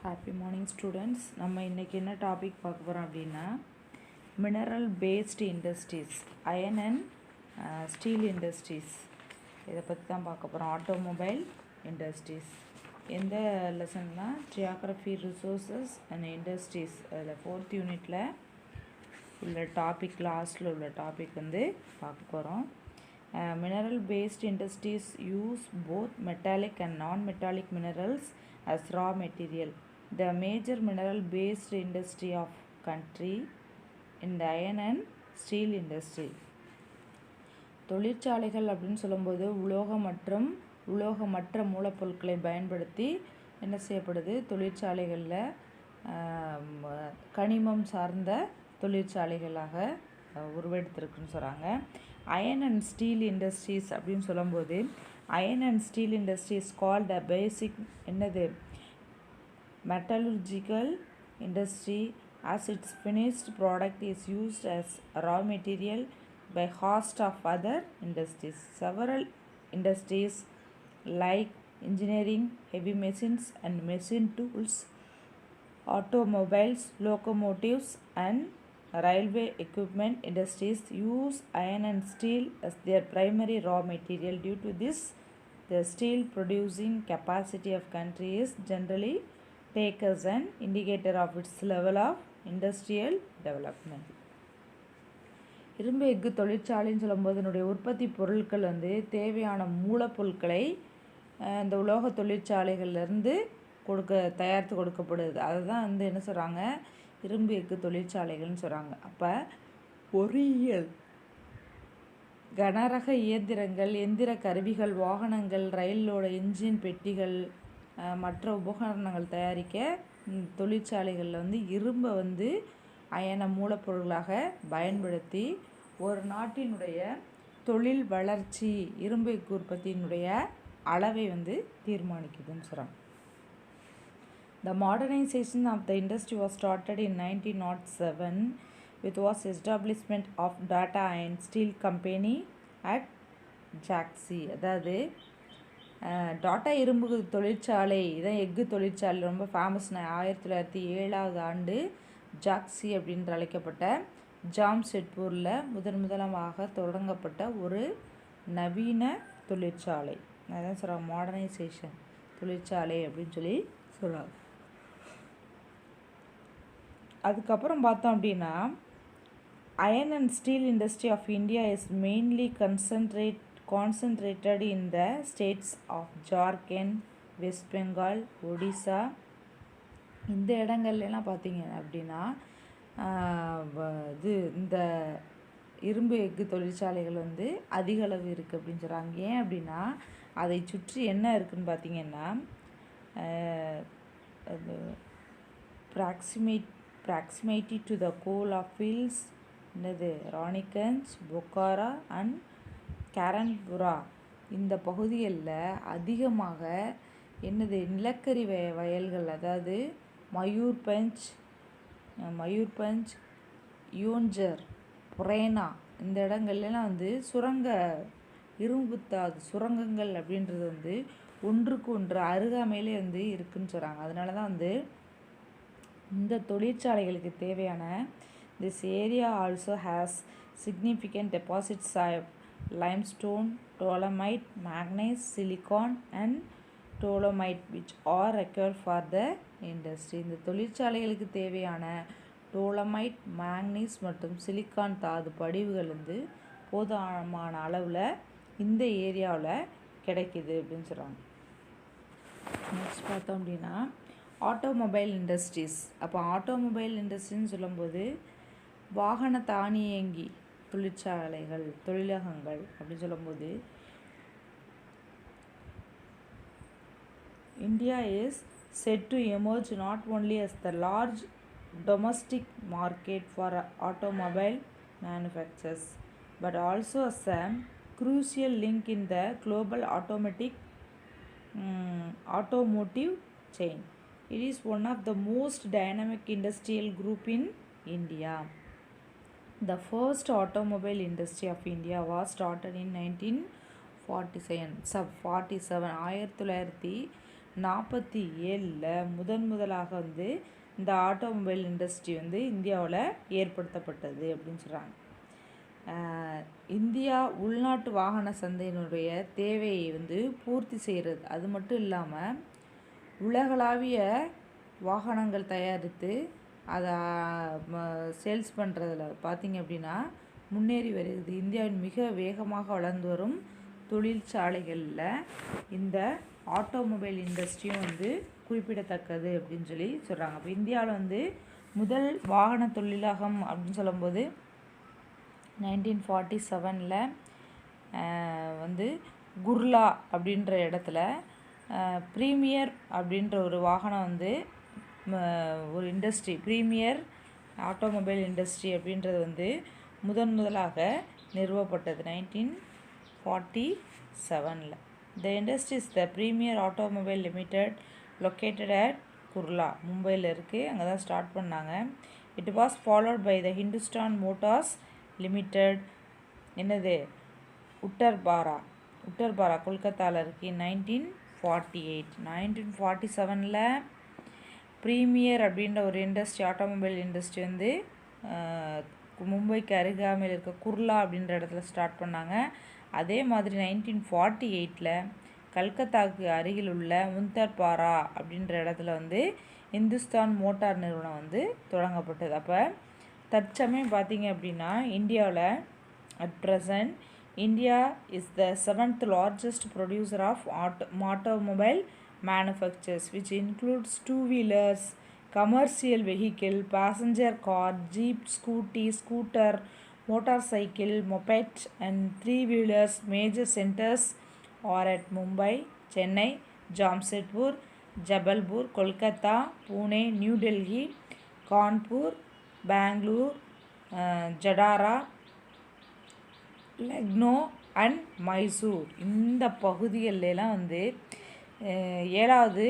Happy morning students. நம்ம இன்றைக்கி என்ன டாபிக் பார்க்க போகிறோம் அப்படின்னா mineral based industries, iron and steel industries, இதை பற்றி தான் பார்க்க போகிறோம். ஆட்டோமொபைல் இண்டஸ்ட்ரீஸ் எந்த லெசன்னா ஜியாகிரஃபி, ரிசோர்ஸஸ் அண்ட் இண்டஸ்ட்ரீஸ், அதில் 4th யூனிட்டில் உள்ள டாபிக், லாஸ்ட்டில் உள்ள டாபிக் வந்து பார்க்க போகிறோம். Mineral based industries use both metallic and non-metallic minerals as raw material. The major mineral based industry of country in the iron and steel industry. தொழிற்சாலைகள் அப்படின்னு சொல்லும்போது உலோகமற்ற மூலப்பொருட்களை பயன்படுத்தி என்ன செய்யப்படுது, தொழிற்சாலைகளில் கனிமம் சார்ந்த தொழிற்சாலைகளாக உருவெடுத்திருக்குன்னு சொல்கிறாங்க. அயன் அண்ட் ஸ்டீல் இண்டஸ்ட்ரீஸ் அப்படின்னு சொல்லும்போது iron and steel industries called a basic என்னது metallurgical industry as its finished product is used as raw material by host of other industries. Several industries like engineering, heavy machines and machine tools, automobiles, locomotives and railway equipment industries use iron and steel as their primary raw material. Due to this, the steel producing capacity of country is generally taken as an indicator of its level of industrial development. இரும்பு எஃகு தொழிற்சாலைன்னு சொல்லும்போது இதனுடைய உற்பத்தி பொருட்கள் வந்து தேவையான மூலப்பொருட்களை இந்த உலோக தொழிற்சாலைகள்லேருந்து தயாரித்து கொடுக்கப்படுது. அதுதான் வந்து என்ன சொல்கிறாங்க, இரும்பு எஃகு தொழிற்சாலைகள்னு சொல்கிறாங்க. அப்போ பொறியியல், கனரக இயந்திரங்கள், எந்திர கருவிகள், வாகனங்கள், ரயிலோட இன்ஜின் பெட்டிகள், மற்ற உபகரணங்கள் தயாரிக்க தொழிற்சாலைகளில் வந்து இரும்பை வந்து அயன மூலப்பொருளாக பயன்படுத்தி ஒரு நாட்டினுடைய தொழில் வளர்ச்சி, இரும்பு எஃகு உற்பத்தியினுடைய அளவை வந்து தீர்மானிக்குதுன்னு சொல்கிறாங்க. The modernization of the industry was started in 1907 with was establishment of Tata Iron Steel Company at Jhansi. அதாவது டாட்டா இரும்பு தொழிற்சாலை இதான் எஃகு தொழிற்சாலை ரொம்ப ஃபேமஸ். 1907 ஜாக்சி அப்படின்ற அழைக்கப்பட்ட ஜாம்ஷெட்பூரில் முதலாக தொடங்கப்பட்ட ஒரு நவீன தொழிற்சாலை. அதான் சொல்கிறாங்க மாடர்னைசேஷன் தொழிற்சாலை அப்படின்னு சொல்லி சொல்கிறாங்க. அதுக்கப்புறம் பார்த்தோம் அப்படின்னா iron and steel industry of India is mainly concentrated in the states of Jharkhand, West Bengal, Odisha. இந்த இடங்கள்லாம் பார்த்தீங்க அப்படின்னா இந்த இரும்பு எஃகு தொழிற்சாலைகள் வந்து அதிக அளவு இருக்குது அப்படின்னு சொல்கிறாங்க. ஏன் அப்படின்னா அதை சுற்றி என்ன இருக்குதுன்னு பார்த்தீங்கன்னா proximity to the coal of fields, என்னது ராணிகஞ்ச், பொக்காரா அண்ட் கேரன்புரா, இந்த பகுதிகளில் அதிகமாக என்னது நிலக்கரி வயல்கள், அதாவது மயூர்பஞ்ச், யூன்ஜர், புரேனா, இந்த இடங்கள்லாம் வந்து இரும்புத்தாது சுரங்கங்கள் அப்படின்றது வந்து ஒன்றுக்கு ஒன்று அருகாமையிலே வந்து இருக்குன்னு சொல்கிறாங்க. அதனால தான் வந்து இந்த தொழிற்சாலைகளுக்கு தேவையான this area also has significant deposits of limestone, dolomite, manganese, silicon and dolomite which are required for the industry. இந்த தொழிற்சாலைகளுக்கு தேவையான டோலமைட், மேங்கனீஸ் மற்றும் சிலிக்கான் தாது படிவுகள் வந்து போதுமான அளவில் இந்த ஏரியாவில் கிடைக்கிது அப்படின்னு சொல்கிறாங்க. நெக்ஸ்ட் பார்த்தோம் அப்படின்னா ஆட்டோமொபைல் இண்டஸ்ட்ரீஸ். அப்போ ஆட்டோமொபைல் இண்டஸ்ட்ரின்னு சொல்லும்போது வாகன தானியங்கி தொழிலகங்கள் அப்படின்னு சொல்லும்போது India is set to emerge not only as the large domestic market for automobile manufacturers but also as a crucial link in the global automotive chain. It is one of the most dynamic industrial group in India. The first automobile industry of India was started in 1947. 1947 முதலாக வந்து இந்த automobile industry வந்து இந்தியாவில் ஏற்படுத்தப்பட்டது அப்படின்னு சொல்கிறாங்க. India உள்நாட்டு வாகன சந்தையினுடைய தேவையை வந்து பூர்த்தி செய்கிறது, அது மட்டும் இல்லாமல் உலகளாவிய வாகனங்கள் தயாரித்து அதை சேல்ஸ் பண்ணுறதுல பார்த்திங்க அப்படின்னா முன்னேறி வருகிறது. இந்தியாவின் மிக வேகமாக வளர்ந்து வரும் தொழிற்சாலைகளில் இந்த ஆட்டோமொபைல் இண்டஸ்ட்ரியும் வந்து குறிப்பிடத்தக்கது அப்படின்னு சொல்லி சொல்கிறாங்க. அப்போ இந்தியாவில் வந்து முதல் வாகன தொழிலகம் அப்படின்னு சொல்லும்போது 1947 வந்து குர்லா அப்படின்ற இடத்துல ப்ரீமியர் அப்படின்ற ஒரு வாகனம் வந்து ஒரு இண்டஸ்ட்ரி, ப்ரீமியர் ஆட்டோமொபைல் இண்டஸ்ட்ரி அப்படின்றது வந்து முதலாக நிறுவப்பட்டது 1947. The industry is the Premier Automobile Limited located at Kurla, மும்பையில் இருக்குது. அங்கே தான் ஸ்டார்ட் பண்ணாங்க. It was followed by the Hindustan Motors Limited, என்னது உட்டர்பாரா கொல்கத்தாவில் இருக்குது. 1948 1947 ப்ரீமியர் அப்படின்ற ஒரு இண்டஸ்ட்ரி, ஆட்டோமொபைல் இண்டஸ்ட்ரி வந்து மும்பைக்கு அருகாமையில் இருக்க குர்லா அப்படின்ற இடத்துல ஸ்டார்ட் பண்ணாங்க. அதே மாதிரி 1948 கல்கத்தாவுக்கு அருகில் உள்ள முந்தர்பாரா அப்படின்ற இடத்துல வந்து இந்துஸ்தான் மோட்டார் நிறுவனம் வந்து தொடங்கப்பட்டது. அப்போ தற்சமயம் பார்த்திங்க அப்படின்னா இந்தியாவில் at present India is the 7th largest producer of automobile manufacturers, which includes two-wheelers, commercial vehicle, passenger car, jeep, scooter, motorcycle, moped and three-wheelers. Major centers are at Mumbai, Chennai, Jamshedpur, Jabalpur, Kolkata, Pune, New Delhi, Kanpur, Bangalore, Jadara, Lucknow and Mysore. இந்த பகுதிகளெலாம் வந்து 7வது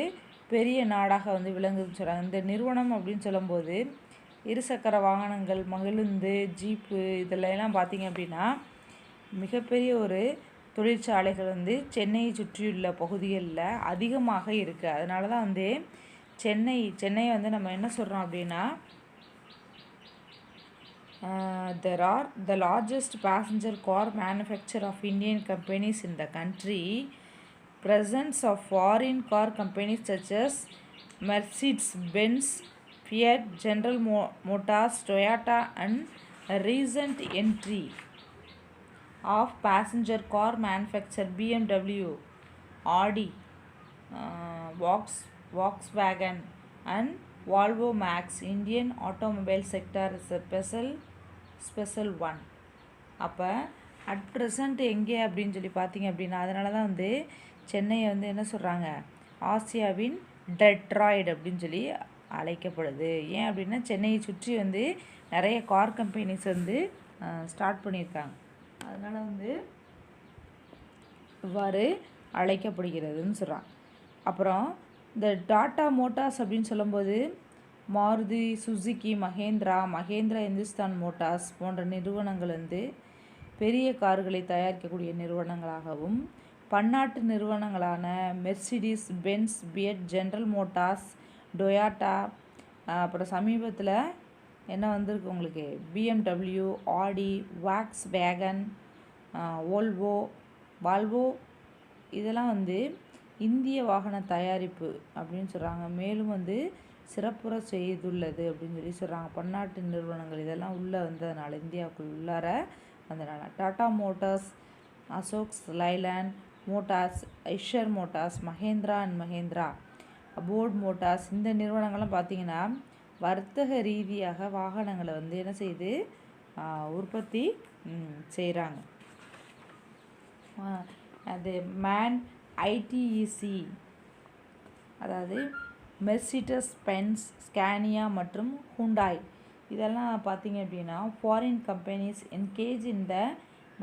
பெரிய நாடாக வந்து விளங்குதுன்னு சொல்கிறாங்க. இந்த நிறுவனம் அப்படின்னு சொல்லும்போது இருசக்கர வாகனங்கள், மகிழுந்து, ஜீப்பு இதெல்லாம் பார்த்திங்க அப்படின்னா மிகப்பெரிய ஒரு தொழிற்சாலைகள் வந்து சென்னையை சுற்றியுள்ள பகுதிகளில் அதிகமாக இருக்குது. அதனால தான் வந்து சென்னையை வந்து நம்ம என்ன சொல்கிறோம் அப்படின்னா there are the largest passenger car manufacturer of Indian companies in the country. Presence of foreign car companies such as Mercedes-Benz, Fiat, General Motors, Toyota and recent entry of passenger car manufacturer BMW, Audi, Volkswagen and Volvo Max. Indian automobile sector is a special one. அப்போ at present எங்கே அப்படின்னு சொல்லி பார்த்தீங்க அப்படின்னா அதனால தான் வந்து சென்னையை வந்து என்ன சொல்கிறாங்க, ஆசியாவின் டெட்ராய்டு அப்படின்னு சொல்லி அழைக்கப்படுது. ஏன் அப்படின்னா சென்னையை சுற்றி வந்து நிறைய கார் கம்பெனிஸ் வந்து ஸ்டார்ட் பண்ணியிருக்காங்க. அதனால் வந்து இவ்வாறு அழைக்கப்படுகிறதுன்னு சொல்கிறாங்க. அப்புறம் இந்த டாட்டா மோட்டார்ஸ் அப்படின்னு சொல்லும்போது மாருதி, சுசுகி, மகேந்திரா, இந்துஸ்தான் மோட்டார்ஸ் போன்ற நிறுவனங்கள் வந்து பெரிய கார்களை தயாரிக்கக்கூடிய நிறுவனங்களாகவும், பன்னாட்டு நிறுவனங்களான Mercedes Benz, Fiat, General Motors, Toyota, அப்புறம் சமீபத்தில் என்ன வந்திருக்கு உங்களுக்கு BMW, ஆடி, வாக்ஸ் வேகன், வால்வோ இதெல்லாம் வந்து இந்திய வாகன தயாரிப்பு அப்படின்னு சொல்கிறாங்க. மேலும் வந்து சிறப்புற செய்துள்ளது அப்படின்னு சொல்லி சொல்கிறாங்க. பன்னாட்டு நிறுவனங்கள் இதெல்லாம் உள்ளே வந்ததுனால, இந்தியாவுக்குள் உள்ளார வந்ததுனால Tata Motors, Ashok Leyland Motors, Eicher Motors, Mahindra and Mahindra, அபோர்ட் மோட்டார்ஸ் இந்த நிறுவனங்கள்லாம் பார்த்திங்கன்னா வர்த்தக ரீதியாக வாகனங்களை வந்து என்ன செய்யுது, உற்பத்தி செய்கிறாங்க. அது ஐடிஇசி, அதாவது மெர்சிடஸ் பென்ஸ், ஸ்கானியா மற்றும் ஹுண்டாய் இதெல்லாம் பார்த்திங்க அப்படின்னா foreign companies engage in the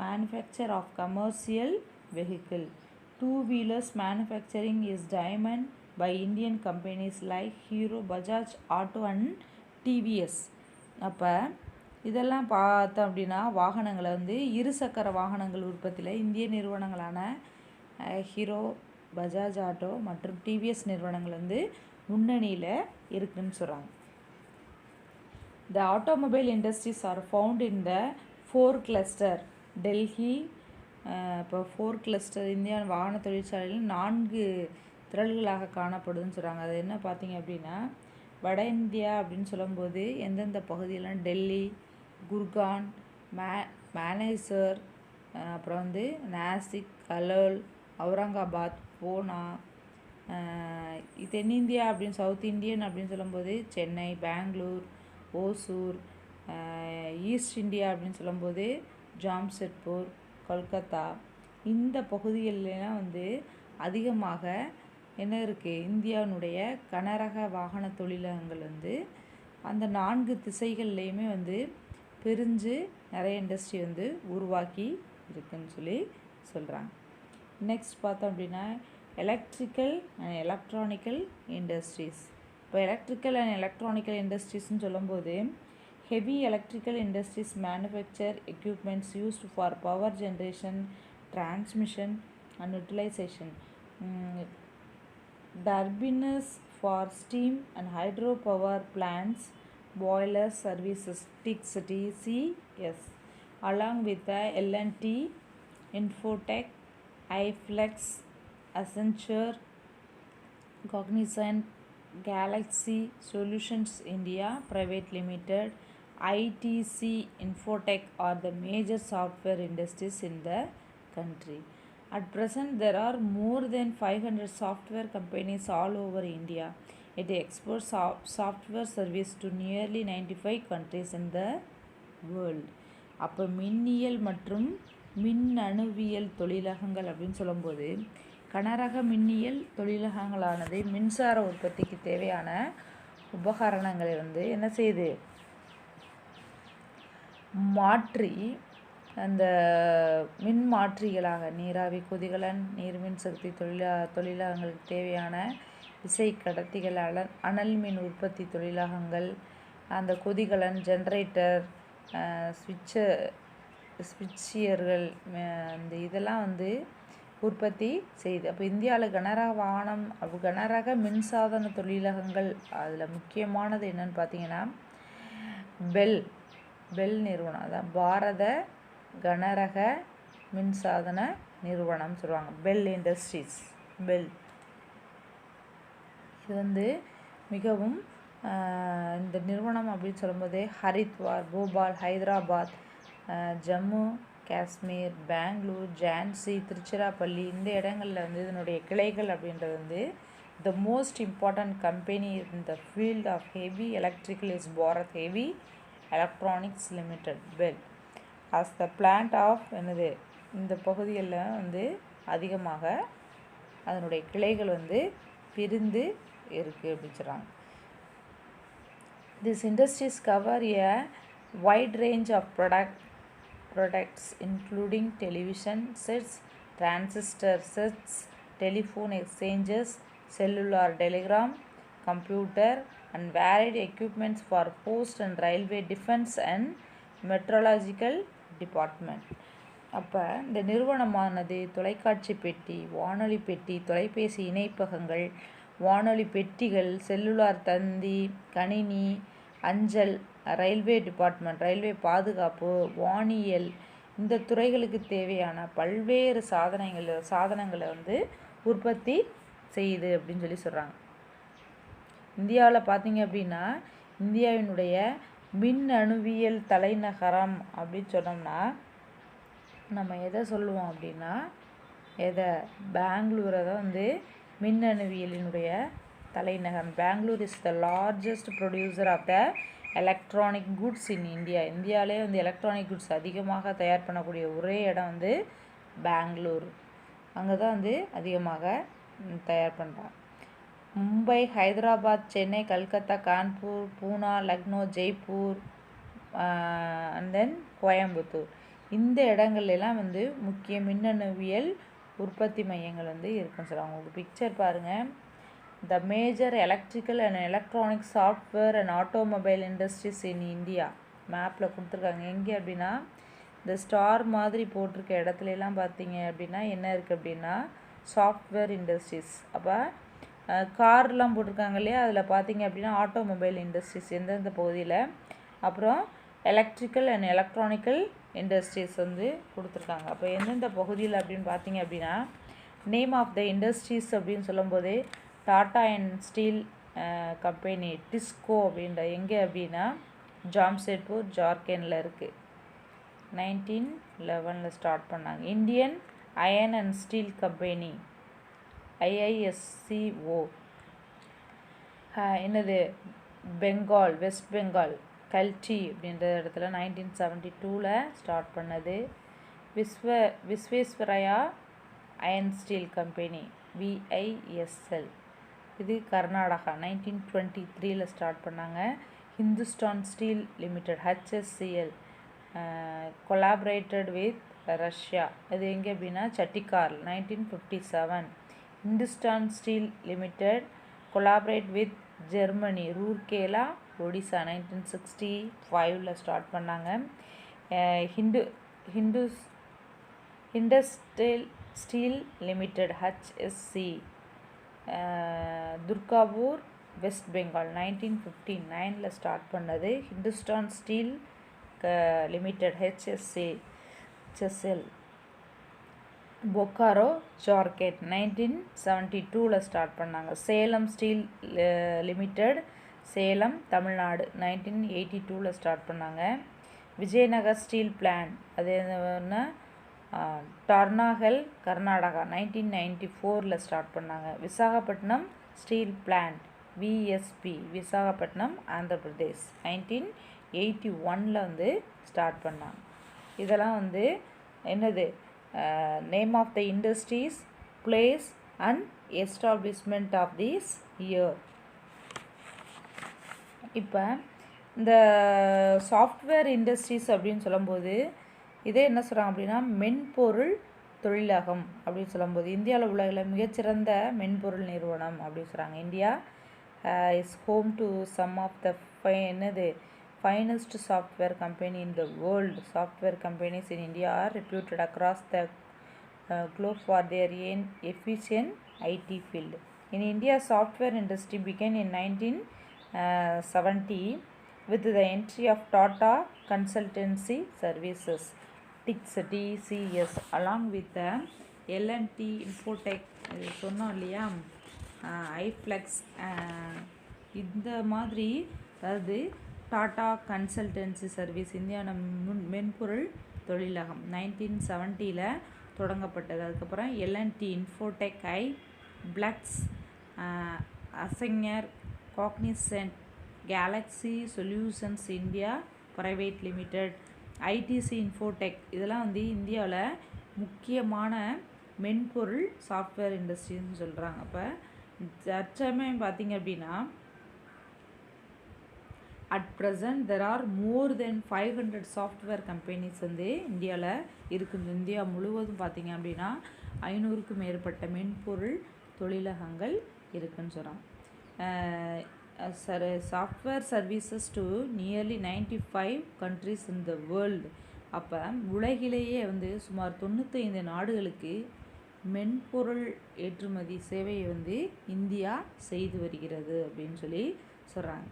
manufacture of commercial vehicle. Two wheelers manufacturing is dominated by Indian companies like Hero, Bajaj Auto and TVS. அப்போ இதெல்லாம் பார்த்தோம் அப்படின்னா வாகனங்களை வந்து இருசக்கர வாகனங்கள் உற்பத்தியில் இந்திய நிறுவனங்களான ஹீரோ, பஜாஜ் ஆட்டோ மற்றும் டிவிஎஸ் நிறுவனங்கள் வந்து முன்னணியில் இருக்குன்னு சொல்கிறாங்க. The automobile industries are found in the 4 cluster. Delhi இப்போ 4 கிளஸ்டர் இந்தியா வாகன தொழிற்சாலையில் 4 திரள்களாக காணப்படுதுன்னு சொல்கிறாங்க. அது என்ன பார்த்தீங்க அப்படின்னா, வட இந்தியா அப்படின்னு சொல்லும்போது எந்தெந்த பகுதியெல்லாம் டெல்லி, குர்கான், மானேசர், அப்புறம் வந்து நாசிக், கலோல், அவுரங்காபாத், பூனா. தென்னிந்தியா அப்படின்னு சவுத் இந்தியன் அப்படின்னு சொல்லும்போது சென்னை, பெங்களூர், ஓசூர். ஈஸ்ட் இந்தியா அப்படின்னு சொல்லும்போது ஜாம்ஷெட்பூர், கொல்கத்தா. இந்த பகுதிகளெலாம் வந்து அதிகமாக என்ன இருக்குது, இந்தியாவினுடைய கனரக வாகன தொழிலகங்கள் வந்து அந்த 4 திசைகள்லேயுமே வந்து பிரிஞ்சு நிறைய இண்டஸ்ட்ரி வந்து உருவாக்கி இருக்குன்னு சொல்லி சொல்கிறாங்க. நெக்ஸ்ட் பார்த்தோம் அப்படின்னா எலக்ட்ரிக்கல் அண்ட் எலக்ட்ரானிக்கல் இண்டஸ்ட்ரீஸ். இப்போ எலக்ட்ரிக்கல் அண்ட் எலக்ட்ரானிக்கல் இண்டஸ்ட்ரீஸ்ன்னு சொல்லும்போது heavy electrical industries manufacture equipments used for power generation, transmission and utilization. Turbines for steam and hydro power plants, boiler services, TCS, along with the L&T, Infotech, iFlex, Accenture, Cognizant, Galaxy Solutions India Private Limited, ITC, Infotech are the major software industries in the country. At present, there are more than 500 software companies all over India. It exports software service to nearly 95 countries in the world. அப்போ மின்னியல் மற்றும் மின்னணுவியல் தொழிலகங்கள் அப்படின்னு சொல்லும்போது கனரக மின்னியல் தொழிலகங்களானது மின்சார உற்பத்திக்கு தேவையான உபகரணங்களை வந்து என்ன செய்யுது, மாற்றி அந்த மின் மாற்றிகளாக நீராவி கொதிகலன், நீர்மின் சக்தி தொழிலகங்களுக்கு தேவையான விசை கடத்திகள், அனல் மின் உற்பத்தி தொழிலகங்கள், அந்த கொதிகலன், ஜென்ரேட்டர், ஸ்விட்சியர்கள், இந்த இதெல்லாம் வந்து உற்பத்தி செய்யுது. அப்போ இந்தியாவில் கனரக மின்சாதன தொழிலகங்கள் அதில் முக்கியமானது என்னன்னு பார்த்தீங்கன்னா பெல் நிறுவனம். அதான் பாரத கனரக மின்சாதன நிறுவனம் சொல்லுவாங்க, பெல் இண்டஸ்ட்ரீஸ். பெல் இது வந்து மிகவும் இந்த நிறுவனம் அப்படின்னு சொல்லும்போது ஹரித்வார், போபால், ஹைதராபாத், ஜம்மு காஷ்மீர், பெங்களூர், ஜான்சி, திருச்சிராப்பள்ளி இந்த இடங்களில் வந்து இதனுடைய கிளைகள் அப்படின்றது வந்து the most important company in the field of heavy electrical is Bharat Heavy Electronics Limited, BEL. as the plant of என்னது இந்த பகுதிகளில் வந்து அதிகமாக அதனுடைய கிளைகள் வந்து பிரிந்து இருக்குது அப்படின்னு சொல்கிறாங்க. These industries cover a wide range of products including television sets, transistor sets, telephone exchanges, cellular telegram, computer and varied equipments for post and railway, defense and meteorological department. அப்போ இந்த நிறுவனமானது தொலைக்காட்சி பெட்டி, வானொலி பெட்டி, தொலைபேசி இணைப்பகங்கள், வானொலி பெட்டிகள், செல்லுலார் தந்தி, கணினி, அஞ்சல், ரயில்வே டிபார்ட்மெண்ட், ரயில்வே பாதுகாப்பு, வானியல் இந்த துறைகளுக்கு தேவையான பல்வேறு சாதனங்களை வந்து உற்பத்தி செய்யுது அப்படின்னு சொல்லி சொல்கிறாங்க. இந்தியாவில் பார்த்தீங்க அப்படின்னா இந்தியாவினுடைய மின்னணுவியல் தலைநகரம் அப்படின்னு சொன்னோம்னா நம்ம எதை சொல்லுவோம் அப்படின்னா பெங்களூரை தான் வந்து மின்னணுவியலினுடைய தலைநகரம். Bangalore is the largest producer of the electronic goods in India. இந்தியாவிலே வந்து எலக்ட்ரானிக் குட்ஸ் அதிகமாக தயார் பண்ணக்கூடிய ஒரே இடம் வந்து பெங்களூர். அங்கே தான் வந்து அதிகமாக தயார் பண்ணுறாங்க. மும்பை, ஹைதராபாத், சென்னை, கல்கத்தா, கான்பூர், பூனா, லக்னோ, ஜெய்ப்பூர் அண்ட் தென் கோயம்புத்தூர் இந்த இடங்கள்லாம் வந்து முக்கிய மின்னணுவியல் உற்பத்தி மையங்கள் வந்து இருக்குன்னு சொல்லுவாங்க. உங்களுக்கு பிக்சர் பாருங்கள். The major electrical and electronic software and automobile industries in India மேப்பில் கொடுத்துருக்காங்க. எங்கே அப்படின்னா இந்த ஸ்டார் மாதிரி போட்டிருக்க இடத்துலலாம் பார்த்தீங்க அப்படின்னா என்ன இருக்குது அப்படின்னா சாஃப்ட்வேர் இண்டஸ்ட்ரீஸ். அப்போ கார்லாம் போட்டிருக்காங்க இல்லையா, அதில் பார்த்தீங்க அப்படின்னா ஆட்டோமொபைல் இண்டஸ்ட்ரீஸ் எந்தெந்த பகுதியில், அப்புறம் எலக்ட்ரிக்கல் அண்ட் எலக்ட்ரானிக்கல் இண்டஸ்ட்ரீஸ் வந்து கொடுத்துருக்காங்க. அப்போ எந்தெந்த பகுதியில் அப்படின்னு பார்த்தீங்க அப்படின்னா நேம் ஆஃப் த இண்டஸ்ட்ரீஸ் அப்படின்னு சொல்லும்போது Tata and Steeles company disco அப்படின்ற எங்கே அப்படின்னா ஜாம்ஷெட்பூர் ஜார்க்கண்டில் இருக்குது. 1911 ஸ்டார்ட் பண்ணாங்க. Indian iron and Steeles company IISCO என்னது பெங்கால் வெஸ்ட் பெங்கால் கல்டி அப்படின்ற இடத்துல 1972 ஸ்டார்ட் பண்ணது. Visvesvaraya iron steel company VISL இது கர்நாடகா 1923 ஸ்டார்ட் பண்ணாங்க. Hindustan steel limited HSCL collaborated with Russia, இது எங்கே அப்படின்னா Chhattisgarh 1957. Hindustan steel limited collaborate with Germany Rourkela Odisha 1965 start பண்ணாங்க. Industrial steel limited HSC Durgapur West Bengal 1959 start பண்ணது. Hindustan steel limited HSL Bokaro Jharkhand 1972 start பண்ணாங்க. Salem steel limited Salem Tamil Nadu 1982 start பண்ணாங்க. விஜயநகர் ஸ்டீல் பிளான்ட் அது என்ன டர்னாகல் கர்நாடகா 1994 ஸ்டார்ட் பண்ணாங்க. Visakhapatnam steel plant VSP Visakhapatnam Andhra Pradesh 1981 வந்து ஸ்டார்ட் பண்ணாங்க. இதெல்லாம் வந்து என்னது name of the industries, place and establishment of this year. இப்போ இந்த சாஃப்ட்வேர் இண்டஸ்ட்ரீஸ் அப்படின்னு சொல்லும்போது இதே என்ன சொல்கிறாங்க அப்படின்னா மென்பொருள் தொழிலகம் அப்படின்னு சொல்லும்போது இந்தியாவில் உலகில் மிகச்சிறந்த மென்பொருள் நிறுவனம் அப்படின்னு சொல்கிறாங்க. India is home to some of the finest software company in the world. Software companies in India are reputed across the globe for their efficient IT field. In India, software industry began in 1970 with the entry of Tata Consultancy Services TCS along with the L&T Infotech சொன்னோம் இல்லையா ஐஃப்ளெக்ஸ் இந்த மாதிரி, அதாவது Tata consultancy service இந்தியாவோட மென்பொருள் தொழிலகம் 1970 தொடங்கப்பட்டது. அதுக்கப்புறம் L&T Infotech பிளக்ஸ் அசெங்கர் Cognizant Galaxy solutions India private limited ITC Infotech இதெல்லாம் வந்து இந்தியாவில் முக்கியமான மென்பொருள் சாஃப்ட்வேர் இண்டஸ்ட்ரின்னு சொல்கிறாங்க. அப்போ தற்சமயம் பார்த்திங்க அப்படின்னா at present there are more then 500 software companies வந்து இந்தியாவில் இருக்குது. இந்தியா முழுவதும் பார்த்திங்க அப்படின்னா 500க்கும் மேற்பட்ட மென்பொருள் தொழிலகங்கள் இருக்குதுன்னு சொல்கிறாங்க. Software services to nearly 95 countries in the world. அப்போ உலகிலேயே வந்து சுமார் 95 நாடுகளுக்கு மென்பொருள் ஏற்றுமதி சேவையை வந்து இந்தியா செய்து வருகிறது அப்படின்னு சொல்லி சொல்கிறாங்க.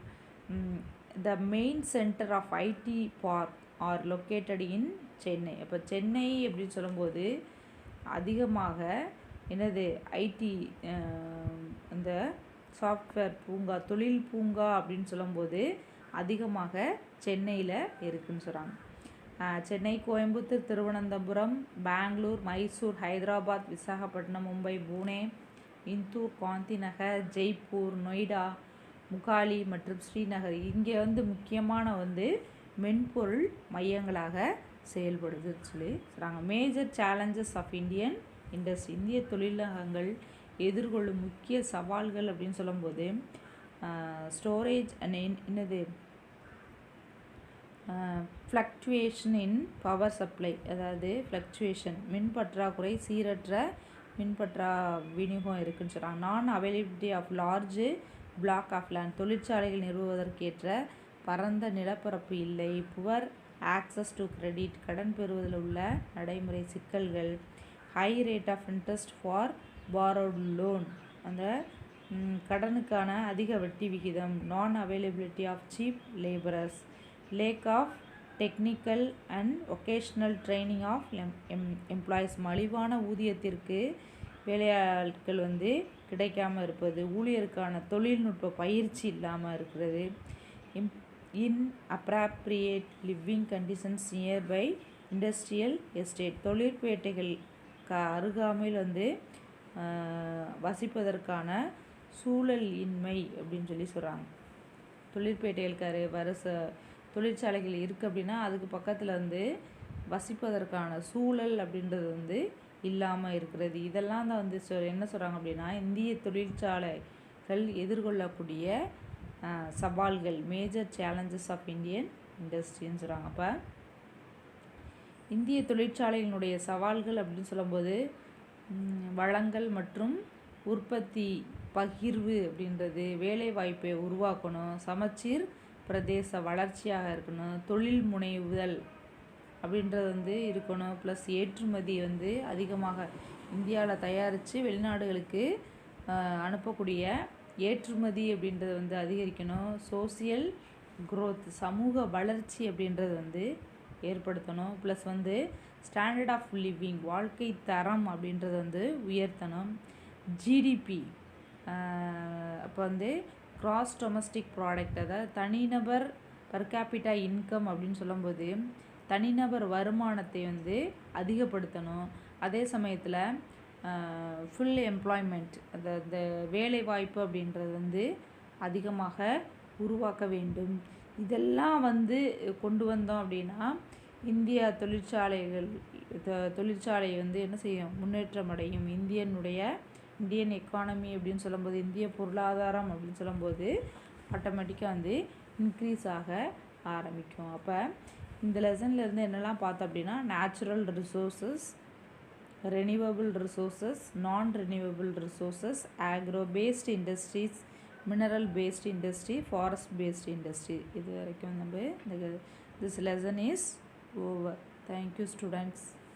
The main centre of IT park are located in Chennai. அப்போ சென்னை அப்படின்னு சொல்லும்போது அதிகமாக என்னது ஐடி இந்த சாஃப்ட்வேர் பூங்கா தொழில் பூங்கா அப்படின்னு சொல்லும்போது அதிகமாக சென்னையில் இருக்குதுன்னு சொல்கிறாங்க. சென்னை, கோயம்புத்தூர், திருவனந்தபுரம், பெங்களூர், மைசூர், ஹைதராபாத், விசாகப்பட்டினம், மும்பை, புனே, இந்தூர், காந்திநகர், ஜெய்ப்பூர், நொய்டா, முகாலி மற்றும் ஸ்ரீநகர் இங்கே வந்து முக்கியமான வந்து மென்பொருள் மையங்களாக செயல்படுதுன்னு சொல்லி சொல்கிறாங்க. Major challenges of Indian industry இந்திய தொழிலகங்கள் எதிர்கொள்ளும் முக்கிய சவால்கள் அப்படின்னு சொல்லும்போது ஸ்டோரேஜ் அண்ட் என்னது ஃப்ளக்சுவேஷன் இன் பவர் சப்ளை, அதாவது ஃப்ளக்சுவேஷன் மின் பற்றாக்குறை, சீரற்ற மின் விநியோகம் இருக்குதுன்னு சொல்கிறாங்க. Non availability of large block of land தொழிற்சாலைகள் நிறுவுவதற்கேற்ற பரந்த நிலப்பரப்பு இல்லை. புவர் ஆக்சஸ் டு கிரெடிட் கடன் பெறுவதில் உள்ள நடைமுறை சிக்கல்கள். High rate of interest for borrowed loan, அந்த கடனுக்கான அதிக வட்டி விகிதம், non availability of cheap labourers, lack of technical and vocational training of employees, மலிவான ஊதியத்திற்கு வேலையாட்கள் வந்து கிடைக்காமல் இருப்பது, ஊழியருக்கான தொழில்நுட்ப பயிற்சி இல்லாமல் இருக்கிறது, inappropriate living conditions nearby industrial estate, தொழிற்பேட்டைகள் அருகாமையில் வந்து வசிப்பதற்கான சூழல் இன்மை அப்படின்னு சொல்கிறாங்க. தொழிற்பேட்டைகளுக்கு தொழிற்சாலைகள் இருக்குது அப்படின்னா அதுக்கு பக்கத்தில் வந்து வசிப்பதற்கான சூழல் அப்படின்றது வந்து இல்லாமல் இருக்கிறது. இதெல்லாம் தான் வந்து என்ன சொல்கிறாங்க அப்படின்னா இந்திய தொழிற்சாலைகள் எதிர்கொள்ளக்கூடிய சவால்கள், மேஜர் சேலஞ்சஸ் ஆஃப் இந்தியன் இண்டஸ்ட்ரின்னு சொல்கிறாங்க. அப்போ இந்திய தொழிற்சாலைகளுடைய சவால்கள் அப்படின்னு சொல்லும்போது வளங்கள் மற்றும் உற்பத்தி பகிர்வு அப்படின்றது, வேலை வாய்ப்பை உருவாக்கணும், சமச்சீர் பிரதேச வளர்ச்சியாக இருக்கணும், தொழில் முனைவுதல் அப்படின்றது வந்து இருக்கணும், ப்ளஸ் ஏற்றுமதி வந்து அதிகமாக இந்தியாவில் தயாரித்து வெளிநாடுகளுக்கு அனுப்பக்கூடிய ஏற்றுமதி அப்படின்றது வந்து அதிகரிக்கணும், சோசியல் க்ரோத் சமூக வளர்ச்சி அப்படின்றது வந்து ஏற்படுத்தணும், ப்ளஸ் வந்து ஸ்டாண்டர்ட் ஆஃப் லிவிங் வாழ்க்கை தரம் அப்படின்றது வந்து உயர்த்தணும், ஜிடிபி அப்போ வந்து கிராஸ் டொமஸ்டிக் ப்ராடக்ட், அதாவது தனிநபர் பர் கேபிட்டா இன்கம் அப்படின்னு சொல்லும்போது தனிநபர் வருமானத்தை வந்து அதிகப்படுத்தணும், அதே சமயத்தில் ஃபுல் எம்ப்ளாய்மெண்ட் அந்த வேலை வாய்ப்பு அப்படின்றது வந்து அதிகமாக உருவாக்க வேண்டும். இதெல்லாம் வந்து கொண்டு வந்தோம் அப்படின்னா இந்தியா தொழிற்சாலை வந்து என்ன செய்யும், முன்னேற்றம் அடையும். இந்தியன் எக்கானமி அப்படின்னு சொல்லும்போது, இந்திய பொருளாதாரம் அப்படின்னு சொல்லும்போது ஆட்டோமேட்டிக்காக வந்து இன்க்ரீஸ் ஆக ஆரம்பிக்கும். அப்போ இந்த லெசன்லேருந்து என்னெல்லாம் பார்த்தோம் அப்படின்னா நேச்சுரல் ரிசோர்ஸஸ், ரெனியூவபிள் ரிசோர்ஸஸ், நான் renewable resources, agro paste industries, mineral paste industry, forest paste industry, இது வரைக்கும் நம்ம this lesson is over. Thank you students.